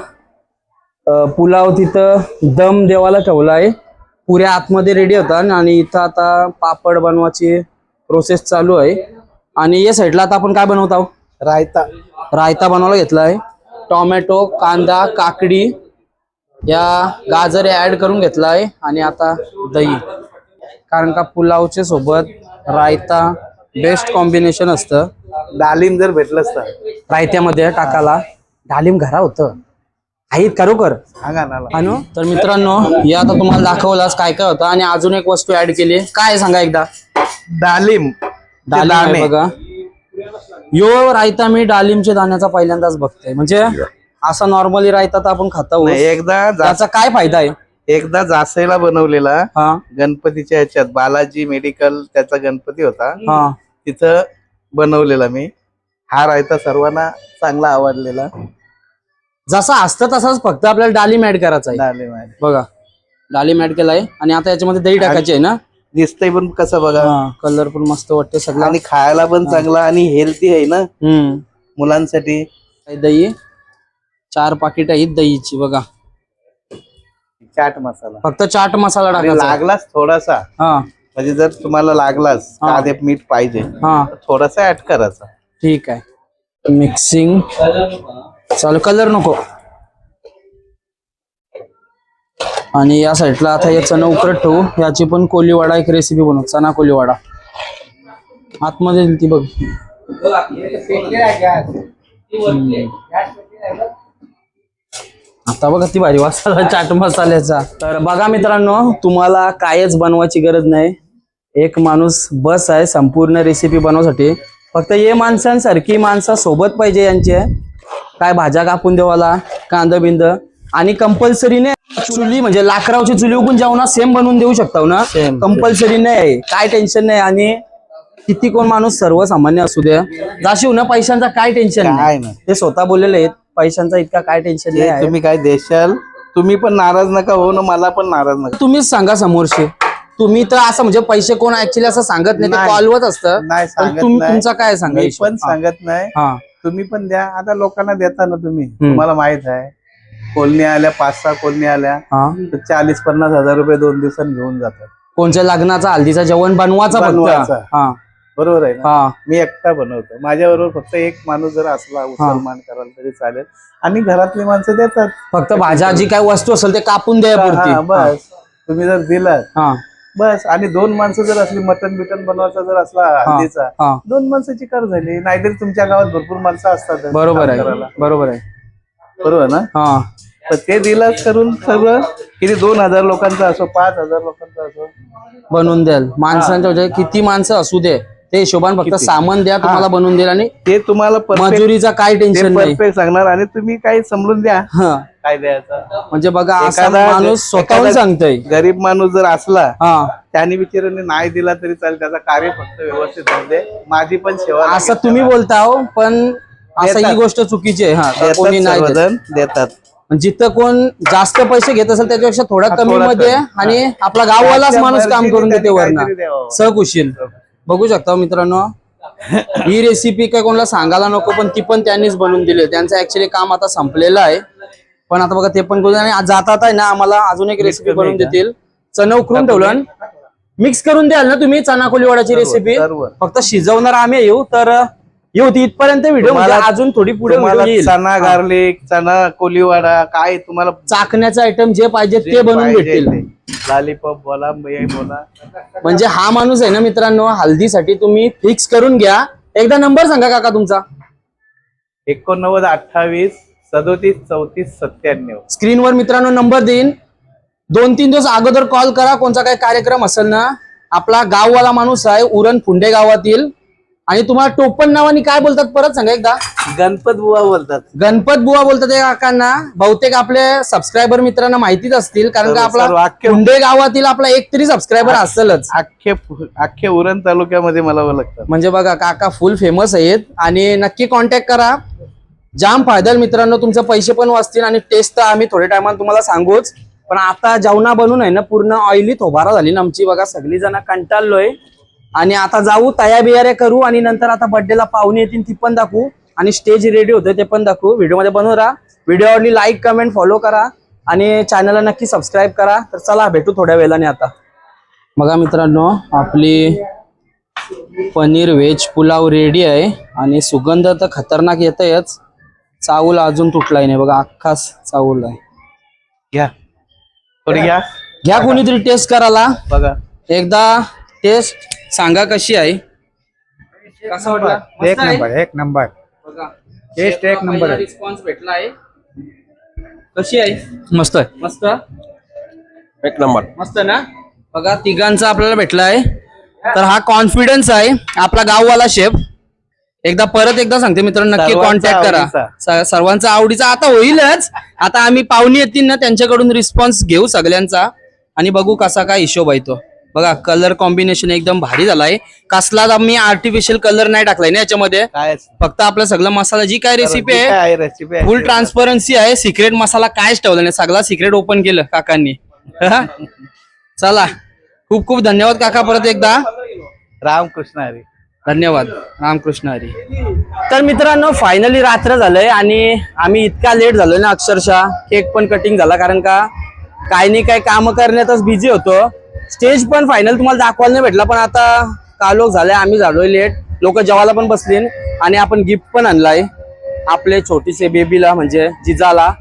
पुलाव तिथं दम देवाला ठेवला आहे, पुऱ्या आतमध्ये रेडी होता. आणि इथं आता पापड बनवायची प्रोसेस चालू आहे. आणि या साईडला आता आपण काय बनवत आहोत? रायता बनवायला घेतला आहे. टोमॅटो, कांदा, काकडी, या गाजर ऍड करून घेतला आहे. आणि आता दही, कारण का पुलावच्या सोबत रायता बेस्ट कॉम्बिनेशन असतं. डालिम जर भेटलं असतं रायत्यामध्ये टाकायला, डालिम घरा होतं आहेत खरोखर. सांगा ना. अनु तर मित्रांनो, या आता तुम्हाला दाखवलाच काय काय होतं. आणि अजून एक वस्तू ऍड केली, काय सांगा एकदा? डालिम. आहे बघा. यो रायता मी डालिमच्या दाण्याचा पहिल्यांदाच बघतोय. म्हणजे असा नॉर्मली रायता तर आपण खातो, एकदा त्याचा काय फायदा आहे? एकदा जासेला बनवलेला हा गणपतीच्या ह्याच्यात, बालाजी मेडिकल त्याचा गणपती होता, हा तिथं बनवलेला मी. हा रायता सर्वांना चांगला आवडलेला. जसा असतं तसाच, फक्त आपल्याला डालिम ऍड करायचा आहे. डालिम आहे बघा, डालिम ऍड केलाय. आणि आता याच्यामध्ये दही टाकायची आहे ना. दिसतंय पण कसं बघा, कलर पण मस्त वाटते सगळं. आणि खायला पण चांगला आणि हेल्थी आहे ना मुलांसाठी. दही 4 पाकिट आहेत दहीची बघा. चाट मसाला, फक्त चाट मसाला आणि टाकायचा. लागलाच थोडासा, हा म्हणजे जर तुम्हाला लागलाच कांदे मीठ पाहिजे हा तर थोडासा ऍड करायचा. ठीक आहे. मिक्सिंग चालू, कलर नको. आणि या साईडला आता हे चणा उकळत ठेवू. याची पण कोलीवाडा एक रेसिपी बनवू, चणा कोलीवाडा. आतमध्ये ती बघ. आता बघा ती भारी वासाला चाट मसाल्याचा. तर बघा मित्रांनो, तुम्हाला कायच बनवायची गरज नाही. एक माणूस बस आहे संपूर्ण रेसिपी बनवण्यासाठी. फक्त ये माणसांसारखी माणसं सोबत पाहिजे यांचे. काय भाज्या कापून देवाला, कांदा बिंद. आणि कंपल्सरी नाही चुली, म्हणजे लाकडाची चुली उगून जाऊ ना सेम बनवून देऊ शकता ना. कंपल्सरी नाही, काय टेन्शन नाही. आणि किती कोण माणूस सर्वसामान्य असू द्या, जाशीव ना पैशांचा काय टेन्शन काय नाही. ते स्वतः बोललेले आहेत, पैशांचा इतका काय टेन्शन नाही आहे. तुम्ही काय देशाल, तुम्ही पण नाराज नका हो ना, मला पण नाराज नका. तुम्हीच सांगा समोरचे. तुम्ही तर असं म्हणजे पैसे कोण ऍक्च्युली असं सांगत नाही, ते कॉलवत असतं. नाही सांगत तुमचा काय मी सांगायचं? पण सांगत नाही. हा तुम्ही पण द्या. आता लोकांना देता ना तुम्ही, तुम्हाला माहित आहे कोलनी आल्या, 5-6 कोलनी आल्या हा तर 40-50 हजार रुपये 2 दिवसांनी घेऊन जातात. कोणत्या लग्नाचा हल्दीचा जेवण बनवायचा बनवायचा. फक्त. हा बरोबर आहे ना. हा मी एकटा बनवतो, माझ्याबरोबर फक्त एक माणूस जर असला मुसलमान करायला तरी चालेल. आणि घरातली माणसं देतात. फक्त भाज्या जी काय वस्तू असेल ते कापून द्या हा, पुरती. बस तुम्ही जर दिलात हा बस. आणि 2 माणसं जर असली, मटन बिटन बनवायचा जर असला हल्दीचा, हा 2 माणसाची कर झाली. नाहीतरी तुमच्या गावात भरपूर माणसं असतात बरोबर काम आहे करायला. बरोबर आहे बरोबर ना. हा तर ते दिलं करून सगळं, किती 2000 लोकांचा असो, 5000 लोकांचा असो, बनवून द्याल. माणसांच्या म्हणजे किती माणसं असू दे ते हिशोबान फक्त किती? सामान द्या, तुम्हाला बनवून देईल. आणि ते तुम्हाला मजुरीचा काय टेन्शन नाही. परफेक्ट सांगणार. आणि तुम्ही काही समजून द्या हा काय द्यायचं. म्हणजे बघा असा एखादा- माणूस स्वतःहून एखादा सांगतोय. गरीब माणूस जर असला, हा त्याने बिचाराने नाही दिला तरी चालेल, त्याचा कार्य फक्त व्यवस्थित होऊ दे. माझी पण सेवा असं लागेल तुम्ही त्याला. बोलता हो, पण असं ही देतात. गोष्ट चुकीची आहे. हा तर देतात, कोणी नाही देत. सर्वजण देतात. जिथं कोण जास्त पैसे घेत असेल त्याच्यापेक्षा थोडा कमी थोडा मध्ये, कमी. आणि आपला गाववालाच त्याच्या माणूस काम मर्जीने करून देते त्यांनी वरनं काहीतरी द्यावं. सहकुशील. बघू शकता मित्रांनो, ही रेसिपी काय कोणाला सांगायला नको, पण ती पण त्यांनीच बनवून दिली. त्यांचं ऍक्च्युली काम आता संपलेलं आहे, पण आता बघा ते पण करून. आणि जातात आहे ना, आम्हाला अजून एक रेसिपी बनवून देतील. चणा उकरून ठेवलं, मिक्स करून द्याल ना तुम्ही चणा कोलीवाडाची रेसिपी. सर्व. फक्त शिजवणार आम्ही येऊ, तर येऊ ती इथपर्यंत व्हिडिओ मध्ये. तुम्हाला- अजून थोडी पुढे तुम्हाला व्हिडिओ येईल. चना गार्लिक, चना कोलीवाडा, काय तुम्हाला चाकण्याचं आयटम जे पाहिजे जे ते बनवून पाहिजे भेटतील. ते. लॉलीपॉप बोला, हे बोला. म्हणजे हा माणूस आहे ना मित्रांनो, हल्दीसाठी तुम्ही फिक्स करून घ्या. एकदा नंबर सांगा काका तुमचा. 89 28 37 34 97. स्क्रीनवर मित्रांनो नंबर देईन. 2-3 दिवस अगोदर कॉल करा. कोणता काही कार्यक्रम असेल ना, आपला गाववाला माणूस आहे, उरण फुंडे गावातील. आणि तुम्हाला टोपण नावाने काय बोलतात परत सांगा एकदा. गणपत बुवा बोलतात. गणपत बुवा बोलतात या काकांना. बहुतेक आपले सबस्क्रायबर मित्रांना माहितीच असतील, कारण का सर्व आपला अख्खे- फुंडे गावातील आपला एक तरी सबस्क्रायबर असेलच. अख्खे उरण तालुक्यामध्ये मला ओळखतात. म्हणजे बघा काका फुल फेमस आहेत. आणि नक्की कॉन्टॅक्ट करा. जाम फायदा आहे मित्रांनो, तुमचे पैसे पण वाचतील. आणि टेस्ट तर आम्ही थोड्या टायमात तुम्हाला सांगूच. पण आता जेवणा बनून आहे ना, पूर्ण ऑइली थोबारा झाली ना आमची. बघा सगळी जण कंटाळलोय. आणि आता जाऊ तयार बियाऱ्या करू. आणि नंतर आता बर्थडेला पाहुणे येतील ती पण दाखवू. आणि स्टेज रेडी होते ते पण दाखवू. व्हिडिओ मध्ये बनवून राहा. व्हिडिओ आवडली लाईक कमेंट फॉलो करा. आणि चॅनलला नक्की सबस्क्राईब करा. तर चला भेटू थोड्या वेळाने. आता बघा मित्रांनो, आपली पनीर व्हेज पुलाव रेडी आहे. आणि सुगंध तर खतरनाक येतच. चावल अजून तुटलाय नाही बघा, अख्खाच चावल आहे. घ्या थोडी घ्या. घ्या कोणीतरी टेस्ट करायला. बघा एकदा टेस्ट सांगा कशी आहे. कसा वाटला? एक नंबर एक नंबर बघा टेस्ट एक नंबर आहे. रिस्पॉन्स भेटला आहे. कशी आहे? मस्त आहे. मस्त एक नंबर. मस्त ना. बघा तिघांचा आपल्याला भेटला आहे. तर हा कॉन्फिडन्स आहे आपला गाववाला शेफ. एकदा सांगते मित्रांनो, नक्की सर्वांचा कॉन्टॅक्ट करा. सर्वांचा आवडीचा आता होईलच. आता आम्ही पाहुणे येतील ना, त्यांच्याकडून रिस्पॉन्स घेऊ सगळ्यांचा. आणि बघू कसा काय हिशोब आहे तो. बघा कलर कॉम्बिनेशन एकदम भारी झालाय. कसला आम्ही आर्टिफिशियल कलर नाही टाकलाय ना याच्यामध्ये. काय फक्त आपला सगळा मसाला, जी काय रेसिपी आहे रेसिपी फुल ट्रान्सपरन्सी आहे. सिक्रेट मसाला कायच ठेवला नाही, सगळा सिक्रेट ओपन केलं काकांनी. चला खूप खूप धन्यवाद काका परत एकदा. रामकृष्ण हरी. धन्यवाद. रामकृष्ण हरी. तर मित्रांनो फायनली रात्र झालंय. आणि आम्ही इतका लेट झालोय ना, अक्षरशः केक पण कटिंग झाला, कारण का काय नाही काय काम करण्यातच बिझी होतो. स्टेज पण फायनल तुम्हाला दाखवायला नाही भेटला, पण आता कालोख झालाय, आम्ही झालोय लेट. लोक जेवायला पण बसले. आणि आपण गिफ्ट पण आणलाय आपले छोटीसे बेबीला, म्हणजे जिजाला.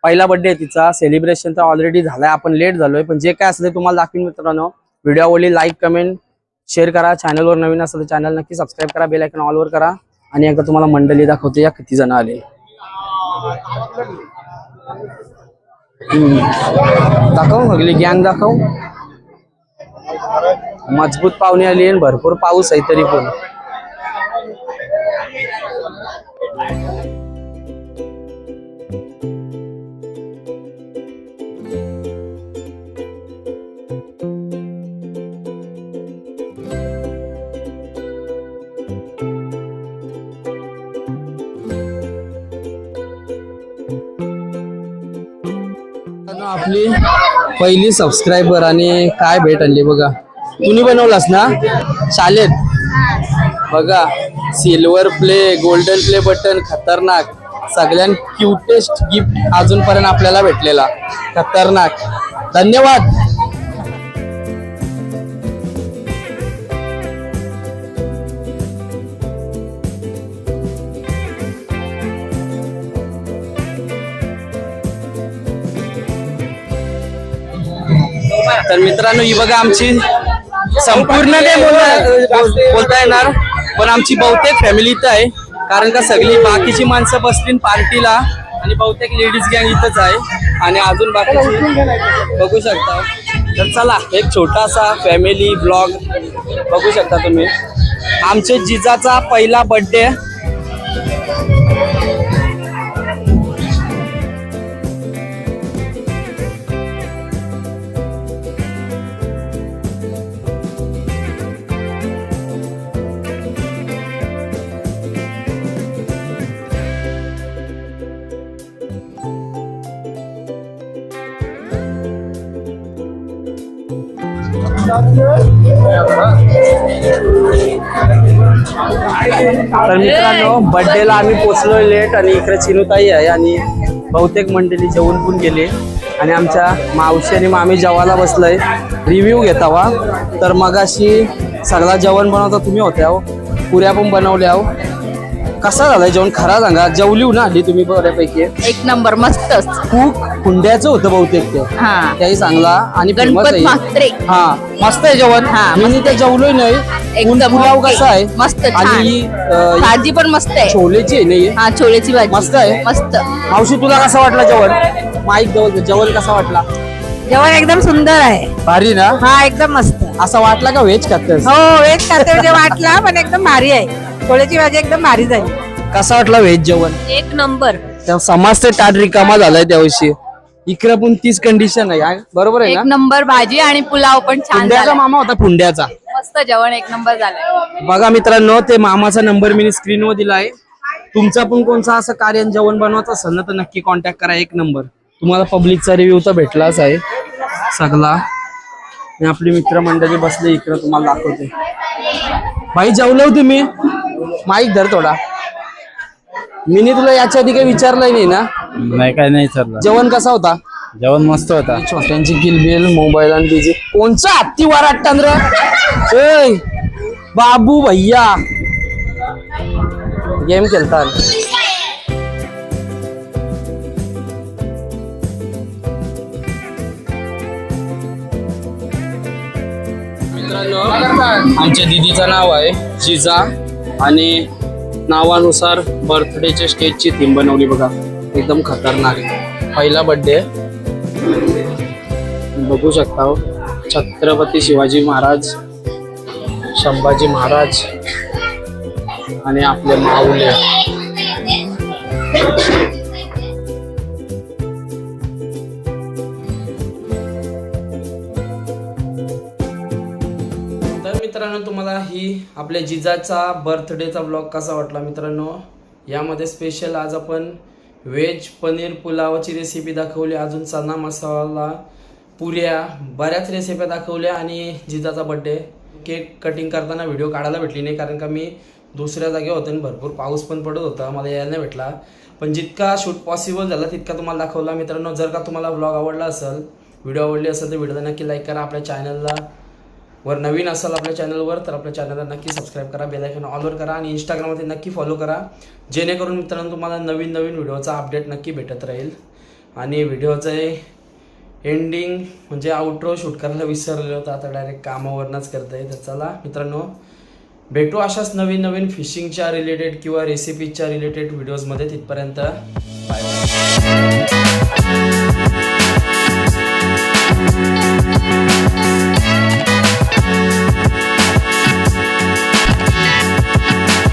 पहिला बर्थडे आहे तिचा. सेलिब्रेशन तर ऑलरेडी झालाय, आपण लेट झालोय. पण जे काय असेल ते तुम्हाला दाखवीन मित्रांनो. व्हिडिओ आवडली लाईक कमेंट शेअर करा. चॅनलवर नवीन असेल तर चॅनल नक्की सबस्क्राईब करा. बेल आयकॉन ऑलवर करा. आणि एकदा तुम्हाला मंडळी दाखवते या किती जण आले. दाखव सगळी गँग दाखव. मजबूत पाहुणे आली आणि भरपूर पाऊस आहे तरी पण. आपली पहिली सबस्क्रायबर आणि काय भेट आणली बघा. तुम्ही बनवलास ना शाळेत. बघा silver play, golden play button, खतरनाक. सगळ्यात क्यूटेस्ट गिफ्ट अजूनपर्यंत आपल्याला भेटलेला. खतरनाक. धन्यवाद. तर मित्रांनो ही बघा आमची संपूर्ण नाही बोलता येणार पण आमची बहुतेक फॅमिली इथं आहे कारण का सगळी बाकीची माणसं बसतील पार्टीला आणि बहुतेक लेडीज गँग इथंच आहे आणि अजून बाकीची बघू शकता. तर चला एक छोटासा फॅमिली ब्लॉग बघू शकता तुम्ही. आमचे जिजाचा पहिला बर्थडे. तर मित्रांनो बर्थडेला आम्ही पोचलोय लेट आणि इकडे चिनुताई आहे आणि बहुतेक मंडळी जेवण पण गेले आणि आमच्या मावशी आणि मामी जेवायला बसलोय. रिव्ह्यू घेतावा. तर मगाशी सगळा जेवण बनवता तुम्ही होत्या हो, पुऱ्या पण बनवल्या हो. कसा झालाय जेवण खरा सांगा. जेवलीव ना आधी तुम्ही बऱ्यापैकी. एक नंबर मस्त. खूप कुंड्याचं होतं बहुतेक ते. हा त्याही चांगला आणि फेमस गणपत आहे. म्हात्रे. हा मस्त आहे जेवण. हा, मी ते जेवलोय नाही. एकदम पुलाव ओके. कसा आहे मस्त आणि छान. भाजी पण मस्त आहे. छोलेची आहे नाही. हा छोलेची भाजी मस्त आहे. मस्त. मावशी तुला कसा वाटला जेवण. माईक जवळ जेवण कसा वाटला. जेवण एकदम सुंदर आहे. भारी ना. हा एकदम मस्त. असं वाटला का व्हेज खातेस. हो वेज खाते म्हणजे वाटला पण एकदम भारी आहे. छोलेची भाजी एकदम भारी झाली. कसा वाटला व्हेज जेवण. एक नंबर. त्या समाज ते ताट रिकामा झालाय त्यावर्षी. इकडे पण तीच कंडिशन आहे बरोबर आहे एक ना. नंबर भाजी आणि पुलाव पण छान पुंड्याचा झाला. मामा होता पुंड्याचा. मस्त जेवण एक नंबर झालं. बघा मित्रांनो ते मामाचा नंबर मी स्क्रीनवर दिलाय. तुमचा पण कोणता असं कार्य जेवण बनवायचं असेल ना तर नक्की कॉन्टॅक्ट करा. एक नंबर. तुम्हाला पब्लिकचा रिव्ह्यू तर भेटलाच आहे सगळा. आणि आपली मित्रमंडळी बसले इकडे तुम्हाला दाखवते. भाई जेवलो तुम्ही. माईक धर थोडा. मी तुला याच्या आधी काही विचारलंय नाही ना. नाही काय नाही चाललं. जेवण कसा होता. जेवण मस्त होता. छोट्यांची किलबिल मोबाईल आणि डीजे. कोणचा हत्ती वार अट्टांद्र बाबू भैया गेम खेळतात. मित्रांनो आमच्या दीदीचं नाव आहे जिजा आणि नावानुसार बर्थडेच्या स्टेजची थीम बनवली बघा. एकदम खतरनाक. पहिला बर्थडे बघू शकता हो. छत्रपती शिवाजी महाराज, संभाजी महाराज आणि आपले माऊले. तर मित्रांनो तुम्हाला ही आपल्या जिजाचा बर्थडेचा ब्लॉग कसा वाटला मित्रांनो. यामध्ये स्पेशल आज आपण व्हेज पनीर पुलावाची रेसिपी दाखवली. अजून चना मसाला, पुऱ्या, बऱ्याच रेसिप्या दाखवल्या आणि जिजाचा बर्थडे. केक कटिंग करताना व्हिडिओ काढायला भेटली नाही कारण का मी दुसऱ्या जागी होतो आणि भरपूर पाऊस पण पडत होता. मला यायला नाही भेटला पण जितका शूट पॉसिबल झाला तितका तुम्हाला दाखवला. मित्रांनो जर का तुम्हाला ब्लॉग आवडला असेल, व्हिडिओ आवडली असेल तर व्हिडिओला नक्की लाईक करा. आपल्या चॅनलला वर नवीन असाल आपल्या चॅनलवर तर आपल्या चॅनलला नक्की सबस्क्राईब करा. बेल आयकॉन ऑलवर करा आणि इंस्टाग्राममध्ये नक्की फॉलो करा जेणेकरून मित्रांनो तुम्हाला नवीन नवीन व्हिडिओचा अपडेट नक्की भेटत राहील. आणि व्हिडिओचं एंडिंग म्हणजे आउट्रो शूट करायला विसरलेलं होतं. आता डायरेक्ट कामावरनंच करता येईल. तर चला मित्रांनो भेटू अशाच नवीन नवीन फिशिंगच्या रिलेटेड किंवा रेसिपीच्या रिलेटेड व्हिडिओजमध्ये. तिथपर्यंत बाय.